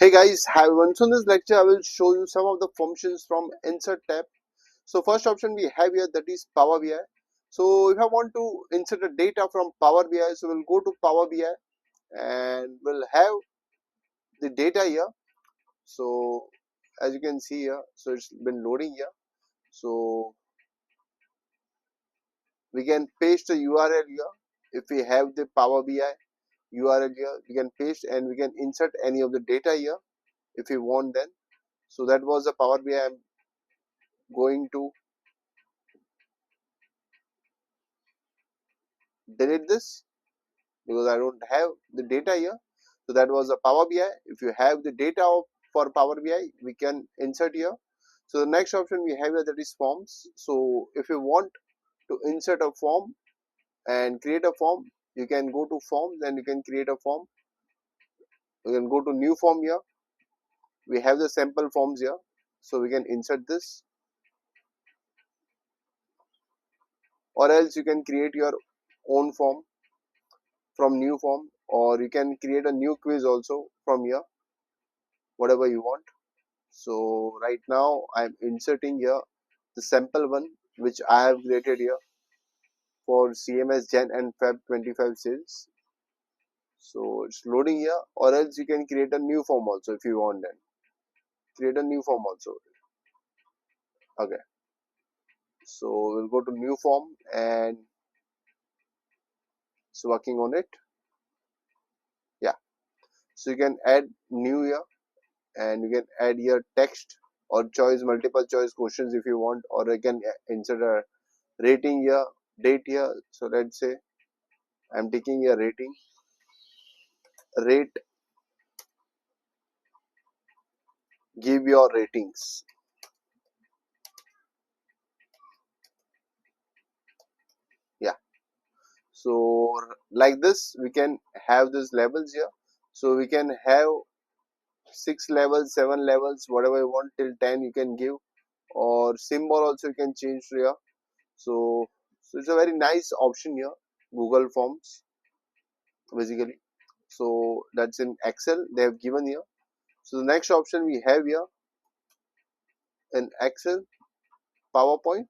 Hey guys, hi everyone. So in this lecture I will show you some of the functions from insert tab. So first option we have here, that is Power BI. So if I want to insert a data from Power BI, so we'll go to Power BI and we'll have the data here. So as you can see here, so it's been loading here. So we can paste the URL here. If we have the Power BI URL here, we can paste and we can insert any of the data here if we want then. So that was the Power BI. I'm going to delete this because I don't have the data here. So that was a Power BI. If you have the data for Power BI, we can insert here. So the next option we have here, that is forms. So if you want to insert a form and create a form, you can go to forms and you can create a form. You can go to new form here. We have the sample forms here. So we can insert this, or else you can create your own form from new form, or you can create a new quiz also from here, whatever you want. So right now I'm inserting here the sample one which I have created here for CMS Jan and Feb 25 sales. So it's loading here, or else you can create a new form also if you want. Then create a new form also. Okay, so we'll go to new form and it's working on it. Yeah, so you can add new here and you can add here text or choice, multiple choice questions if you want, or you can insert a rating here, date here. So let's say I'm taking a rating, rate, give your ratings. Yeah, so like this we can have these levels here. So we can have 6 levels, 7 levels, whatever you want, till 10 you can give, or symbol also you can change here. So it's a very nice option here, Google Forms basically. So that's in Excel they have given here. So the next option we have here in Excel, PowerPoint.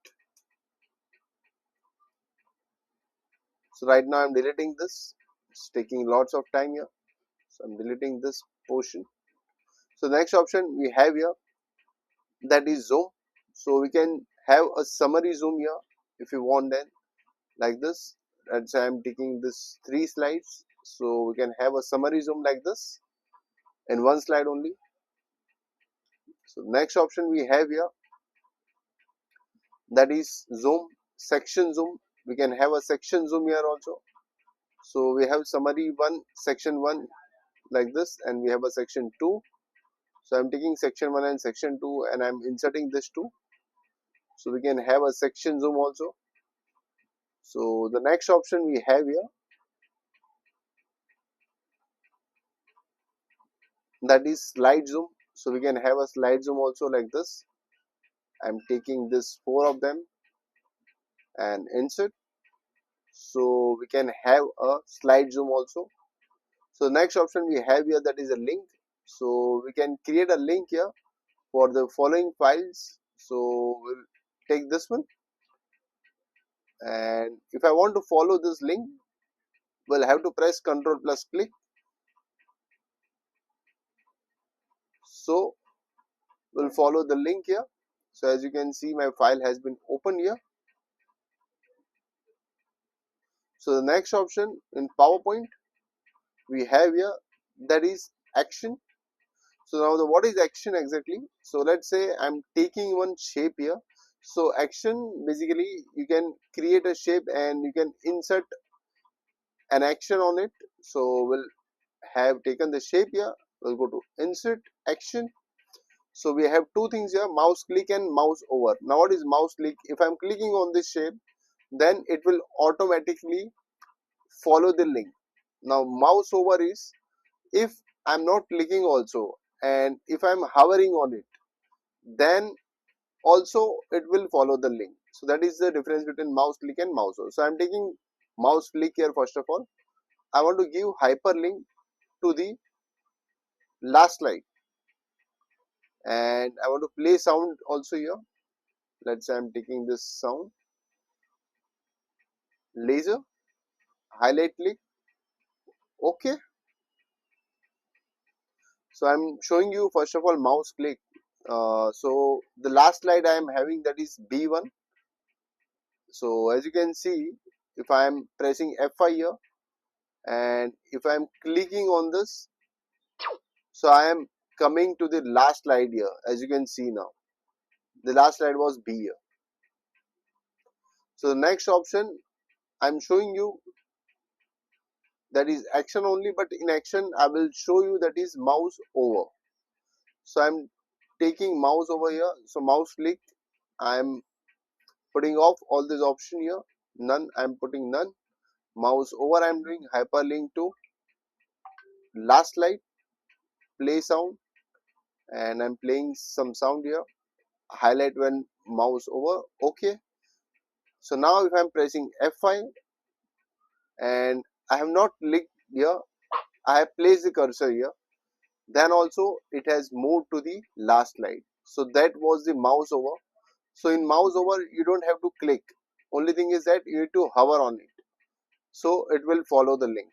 So right now I'm deleting this. It's taking lots of time here. So I'm deleting this portion. So next option we have here, that is zoom. So we can have a summary zoom here if you want, then like this. Let's say I'm taking this 3 slides. So we can have a summary zoom like this in one slide only. So next option we have here, that is zoom, section zoom. We can have a section zoom here also. So we have summary 1, section 1 like this, and we have a section 2. So I'm taking section 1 and section 2 and I'm inserting this 2. So we can have a section zoom also. So the next option we have here, that is slide zoom. So we can have a slide zoom also like this. I'm taking this 4 of them and insert. So we can have a slide zoom also. So next option we have here, that is a link. So we can create a link here for the following files. So we'll take this one, and if I want to follow this link, we'll have to press Ctrl plus click. So we'll follow the link here. So as you can see, my file has been opened here. So the next option in PowerPoint we have here, that is action. So now the what is action exactly? So let's say I'm taking one shape here. So action, basically you can create a shape and you can insert an action on it. So we'll have taken the shape here. We'll go to insert action. So we have two things here, mouse click and mouse over. Now what is mouse click? If I'm clicking on this shape, then it will automatically follow the link. Now mouse over is if I'm not clicking also, and if I'm hovering on it, then also it will follow the link. So that is the difference between mouse click and mouse over. So I'm taking mouse click here. First of all, I want to give hyperlink to the last slide. and I want to play sound also here. Let's say I'm taking this sound, laser, highlight click, okay. So I'm showing you first of all mouse click. So the last slide I am having, that is B1. So as you can see, if I am pressing F5 here and if I am clicking on this, so I am coming to the last slide here. As you can see now, the last slide was B here. So the next option I'm showing you, that is action only, but in action I will show you that is mouse over. So I'm taking mouse over here. So mouse click, I'm putting off all this option here, none, I'm putting none. Mouse over, I'm doing hyperlink to last slide, play sound, and I'm playing some sound here, highlight when mouse over, okay. So now if I'm pressing F5 and I have not clicked here, I have placed the cursor here, then also it has moved to the last slide. So that was the mouse over. So in mouse over you don't have to click, only thing is that you need to hover on it, so it will follow the link.